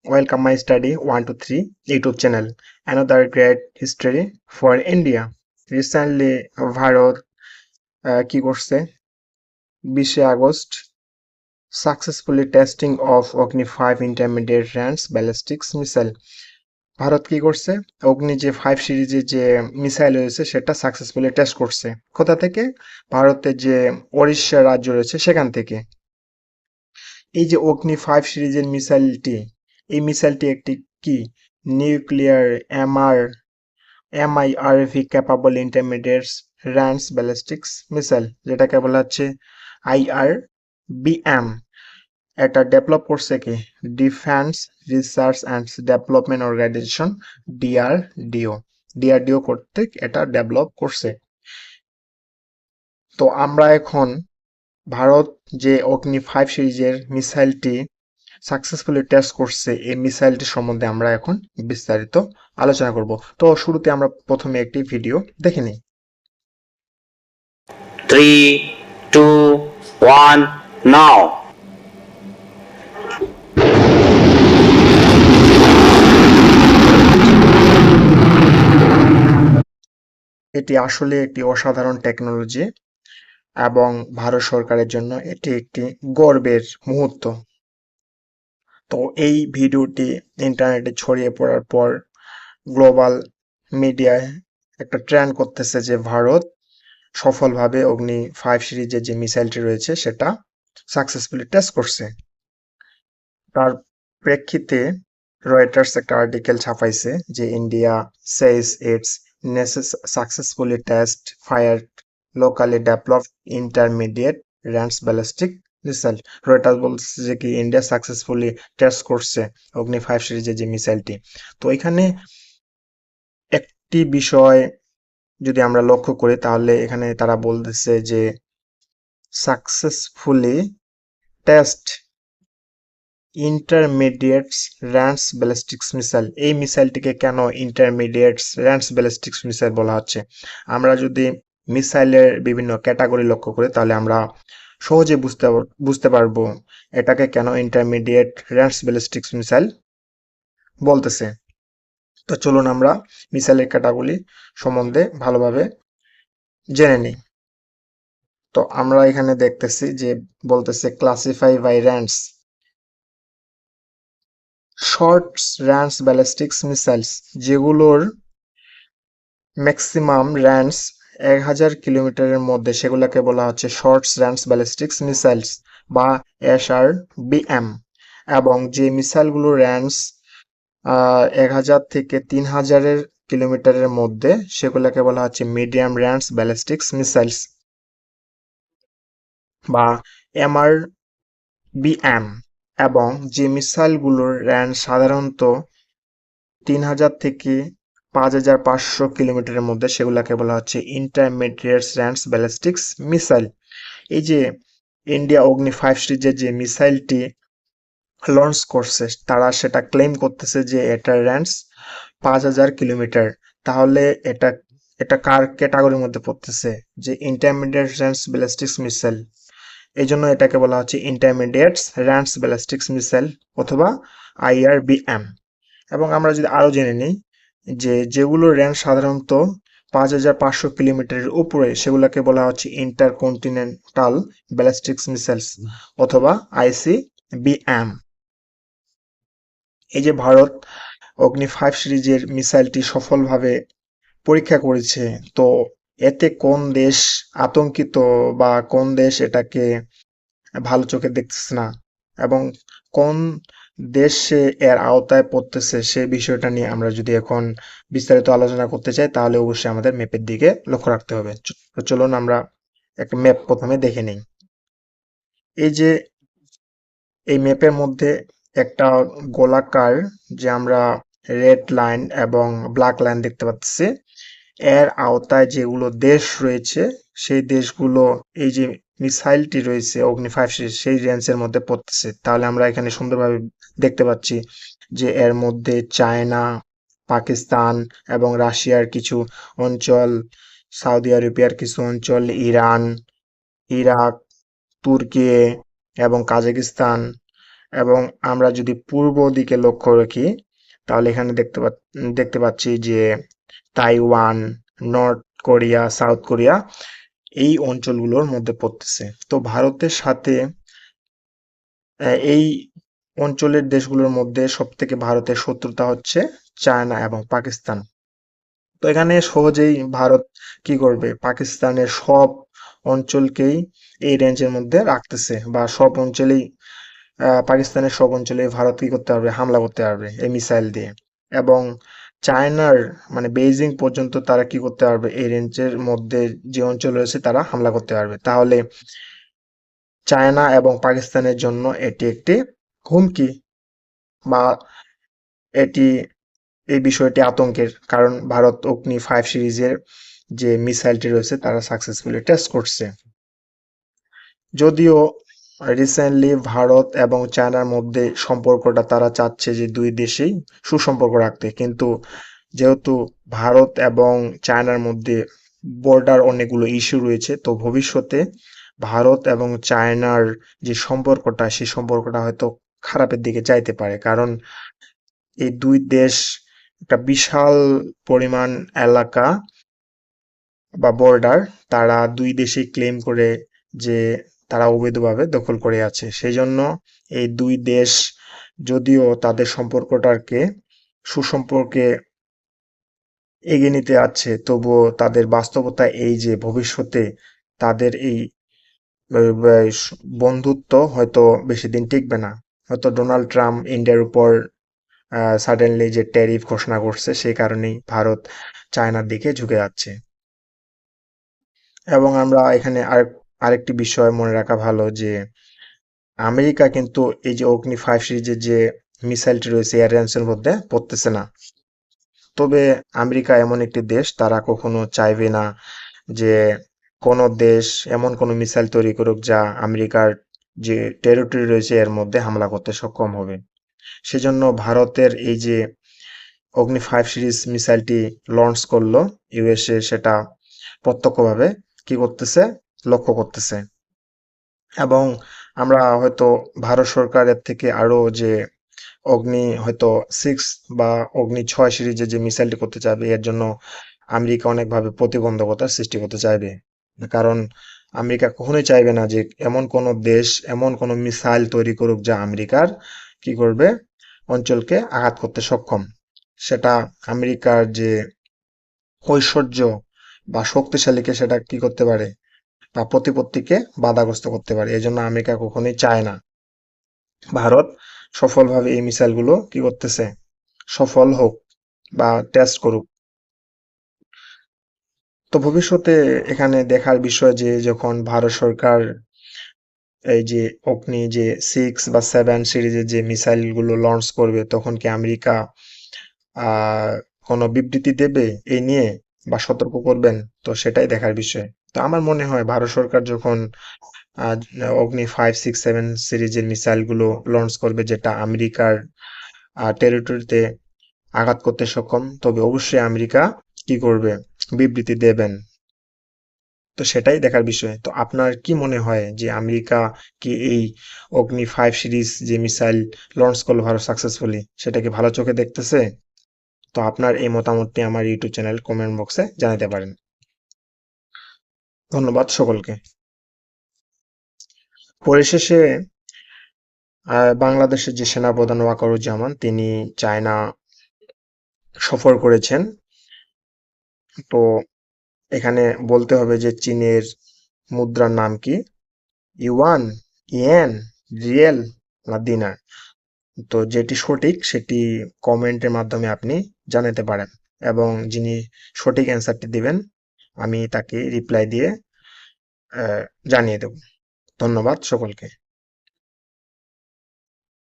Welcome my study 1 to 3 YouTube channel. Another great history for India. Recently Bharat কি করছে 20 August successfully testing of Agni 5 intermediate range ballistics missile. Bharat কি করছে অগ্নি যে 5 সিরিজের যে মিসাইল রয়েছে সেটা সাকসেসফুলি টেস্ট করছে। কোথা থেকে? ভারতের যে ওড়িশা রাজ্য রয়েছে সেখান থেকে। এই যে অগ্নি 5 সিরিজের মিসাইলটি, এই মিসাইলটি একটি কি nuclear MIRV capable intermediate range ballistics missile, যেটাকে বলা হচ্ছে IRBM। এটা ডেভেলপ করছে কি defence research and development organisation DRDO কর্তৃক এটা ডেভেলপ করছে। তো আমরা এখন ভারত যে অগ্নি 5 সিরিজের মিসাইলটি সাকসেসফুলি টেস্ট করছে এই মিসাইলটি সম্বন্ধে আমরা এখন বিস্তারিত আলোচনা করব। তো শুরুতে আমরা প্রথমে একটি ভিডিও দেখে নিই। 3, 2, 1, now. এটি আসলে একটি অসাধারণ টেকনোলজি এবং ভারত সরকারের জন্য এটি একটি গর্বের মুহূর্ত। তো এই ভিডিওটি ইন্টারনেটে ছড়িয়ে পড়ার পর গ্লোবাল মিডিয়ায় একটা ট্রেন্ড করতেছে যে ভারত সফলভাবে অগ্নি 5 সিরিজের যে মিসাইলটি রয়েছে সেটা সাকসেসফুলি টেস্ট করছে। তার প্রেক্ষিতে রয়টার্স একটা আর্টিকেল ছাপাইছে যে India says it's successfully test fired locally developed intermediate range ballistic missile। Reuters বলছে যে কি ইন্ডিয়া সাকসেসফুলি টেস্ট করছে অগ্নি 5 সিরিজের যে মিসাইলটি। তো এখানে একটি বিষয় যদি আমরা লক্ষ্য করি তাহলে এখানে তারা বলতেছে যে successfully test intermediates range ballistics missile. এই মিসাইলটিকে কেন ইন্টারমিডিয়েটস রেঞ্জ ব্যালিস্টিক্স মিসাইল বলা হচ্ছে? আমরা যদি মিসাইলের বিভিন্ন ক্যাটাগরি লক্ষ্য করি তাহলে আমরা সহজে বুঝতে পারবো এটাকে কেন ইন্টারমিডিয়েট রেঞ্জ ব্যালিস্টিক্স মিসাইল বলতেছে। তো চলুন আমরা মিসাইলের ক্যাটাগরি সম্বন্ধে ভালোভাবে জেনে নিই। তো আমরা এখানে দেখতেছি যে বলতেছে classify by range. Short range ballistics missiles, যেগুলোর ম্যাক্সিমাম রেঞ্জ 1000 কিলোমিটারের মধ্যে, সেগুলোকে বলা হচ্ছে শর্ট রেঞ্জ ব্যালিস্টিক্স মিসাইলস বা SRBM। এবং যে মিসাইলগুলোর রেঞ্জ 1000 থেকে 3000 কিলোমিটারের মধ্যে সেগুলোকে বলা হচ্ছে মিডিয়াম রেঞ্জ ব্যালিস্টিক্স মিসাইলস বা MRBM। এবং যে মিসাইলগুলোর রেঞ্জ সাধারণত 3000 থেকে 5500 কিলোমিটারের মধ্যে সেগুলোকে বলা হচ্ছে ইন্টারমিডিয়েট রেঞ্জ ব্যালিস্টিক্স মিসাইল। এই যে ইন্ডিয়া অগ্নি 5 সিরিজের যে মিসাইলটি লঞ্চ করছে তারা সেটা ক্লেম করতেছে যে এটার রেঞ্জ 5000 কিলোমিটার। তাহলে এটা কার ক্যাটাগরির মধ্যে পড়তেছে? যে ইন্টারমিডিয়েট রেঞ্জ ব্যালিস্টিক্স মিসাইল। এই জন্য এটাকে বলা হচ্ছে ইন্টারমিডিয়েট রেঞ্জ ব্যালিস্টিক্স মিসাইল অথবা IRBM। এবং আমরা যদি আরো জেনে নিই যে যেগুলো রেঞ্জ সাধারণত 5500 কিলোমিটারের উপরে সেগুলোকে বলা হচ্ছে ইন্টারকন্টিনেন্টাল ব্যালিস্টিক্স মিসাইলস অথবা ICBM। এই যে ভারত অগ্নি 5 সিরিজের মিসাইলটি সফলভাবে পরীক্ষা করেছে, তো এতে কোন দেশ আতঙ্কিত বা কোন দেশ এটাকে ভালো চোখে দেখতেছে না এবং কোন দেশে এর আওতায় পড়তেছে সে বিষয়টা নিয়ে আমরা যদি এখন বিস্তারিত আলোচনা করতে চাই তাহলে অবশ্যই আমাদের ম্যাপের দিকে লক্ষ্য রাখতে হবে। চলুন আমরা একটা ম্যাপ প্রথমে দেখে নিই। এই যে এই ম্যাপের মধ্যে একটা গোলাকার যে আমরা রেড লাইন এবং ব্ল্যাক লাইন দেখতে পাচ্ছি, এর আওতায় যেগুলো দেশ রয়েছে সেই দেশগুলো এই যে মিসাইলটি রয়েছে অগ্নি 5 সিরিজ সেই রেঞ্জের মধ্যে পড়তেছে। তাহলে আমরা এখানে সুন্দরভাবে দেখতে পাচ্ছি যে এর মধ্যে চায়না, পাকিস্তান এবং রাশিয়ার কিছু অঞ্চল, সৌদি আরবিয়ার কিছু অঞ্চল, ইরান, ইরাক, তুর্কি এবং কাজাকিস্তান এবং আমরা যদি পূর্ব দিকে লক্ষ্য রাখি তাহলে এখানে দেখতে পাচ্ছি যে Taiwan, north Korea, south Korea এই অঞ্চলগুলোর মধ্যে পড়তেছে। তো ভারতের সাথে এই অঞ্চলের দেশগুলোর মধ্যে সবথেকে ভারতের শত্রুতা হচ্ছে চায়না এবং পাকিস্তান। তো এখানে সহজেই ভারত কি করবে, পাকিস্তানের সব অঞ্চলকেই এই রেঞ্জের মধ্যে রাখতেছে, বা সব অঞ্চলেই পাকিস্তানের সব অঞ্চলে ভারত কি করতে পারবে, হামলা করতে পারবে এই মিসাইল দিয়ে। এবং চায়নার মানে বেইজিং পর্যন্ত তারা কি করতে পারবে, এই রেঞ্জের মধ্যে যে অঞ্চল রয়েছে তারা হামলা করতে পারবে। তাহলে চায়না এবং পাকিস্তানের জন্য এটি একটি হুমকি, বা এটি এই বিষয়টি আতঙ্কের, কারণ ভারত অগ্নি 5 সিরিজের যে মিসাইলটি রয়েছে তারা সাকসেসফুলি টেস্ট করছে। যদিও রিসেন্টলি ভারত এবং চায়নার মধ্যে সম্পর্কটা তারা চাচ্ছে যে দুই দেশেই সুসম্পর্ক রাখতে, কিন্তু যেহেতু ভারত এবং চায়নার মধ্যে বর্ডার অনেকগুলো ইস্যু রয়েছে, তো ভবিষ্যতে ভারত এবং চায়নার যে সম্পর্কটা সেই সম্পর্কটা হয়তো খারাপের দিকে যাইতে পারে, কারণ এই দুই দেশ একটা বিশাল পরিমাণ এলাকা বা বর্ডার তারা দুই দেশেই ক্লেম করে যে তারা অবৈধভাবে দখল করে আছে। সেই জন্য এই দুই দেশ যদিও তাদের সম্পর্কটাকে সুসম্পর্কে এগিয়ে নিতে আছে, তবুও তাদের বাস্তবতা এই যে ভবিষ্যতে তাদের এই বন্ধুত্ব হয়তো বেশি দিন টিকবে না। হয়তো ডোনাল্ড ট্রাম্প ইন্ডিয়ার উপর সাডেনলি যে ট্যারিফ ঘোষণা করছে সেই কারণেই ভারত চায়নার দিকে ঝুঁকে যাচ্ছে। এবং আমরা এখানে আরেকটি বিষয় মনে রাখা ভালো যে আমেরিকা কিন্তু এই যে অগ্নি 5 সিরিজের যে মিসাইলটি রয়েছে এয়ার রেঞ্জের মধ্যে পড়তেছে না। তবে আমেরিকা এমন একটি দেশ, তারা কখনো চাইবে না যে কোনো দেশ এমন কোনো মিসাইল তৈরি করুক যা আমেরিকার যে টেরিটরি রয়েছে এর মধ্যে হামলা করতে সক্ষম হবে। সেজন্য ভারতের এই যে অগ্নি 5 সিরিজ মিসাইলটি লঞ্চ করলো ইউএসএ, সেটা প্রত্যক্ষভাবে কি করতেছে, লক্ষ্য করতেছে। এবং আমরা হয়তো ভারত সরকারের থেকে আরো যে অগ্নি হয়তো 6 বা অগ্নি 6 সিরিজের যে মিসাইলটি করতে চাইবে এর জন্য আমেরিকা অনেকভাবে প্রতিবন্ধকতার সৃষ্টি করতে চাইবে, কারণ আমেরিকা কখনোই চাইবে না যে এমন কোনো দেশ এমন কোনো মিসাইল তৈরি করুক যা আমেরিকার কি করবে, অঞ্চলকে আঘাত করতে সক্ষম। সেটা আমেরিকার যে ঐশ্বর্য বা শক্তিশালীকে সেটা কি করতে পারে, বা প্রতিপত্তিকে বাধাগ্রস্ত করতে পারে। এজন্য আমেরিকা কখনোই চায় না ভারত সফলভাবে এই মিসাইলগুলো কি করতেছে, সফল হোক বা টেস্ট করুক। তো ভবিষ্যতে এখানে দেখার বিষয় যে যখন ভারত সরকার এই যে অগ্নি যে 6 বা 7 সিরিজের যে মিসাইলগুলো লঞ্চ করবে, তখন কি আমেরিকা কোনো বিবৃতি দেবে এই নিয়ে বা সতর্ক করবেন, তো সেটাই দেখার বিষয়। তো আমার মনে হয় ভারত সরকার যখন আহ, অগ্নি 5, 6, 7 সিরিজের মিসাইলগুলো লঞ্চ করবে যেটা আমেরিকার টেরিটরিতে আঘাত করতে সক্ষম, তবে অবশ্যই আমেরিকা কি করবে, বিবৃতি দেবেন। তো সেটাই দেখার বিষয়। তো আপনার কি মনে হয় যে আমেরিকা কি এই অগ্নি 5 সিরিজ যে মিসাইল লঞ্চ করলো ভারত সাকসেসফুলি, সেটাকে ভালো চোখে দেখতেছে? তো আপনার এই মতামতটি আমার ইউটিউব চ্যানেল কমেন্ট বক্সে জানাতে পারেন। ধন্যবাদ সকলকে। পরিশেষে বাংলাদেশের যে সেনাপ্রধান ওয়াকারুজ্জামান তিনি চায়না সফর করেছেন। তো এখানে বলতে হবে যে চীনের মুদ্রার নাম কি, ইউয়ান, ইয়েন, রিয়েল না দিনার। তো যেটি সঠিক সেটি কমেন্টের মাধ্যমে আপনি জানাতে পারেন, এবং যিনি সঠিক অ্যান্সারটি দিবেন আমি তাকে রিপ্লাই দিয়ে জানিয়ে দেব। ধন্যবাদ সকলকে।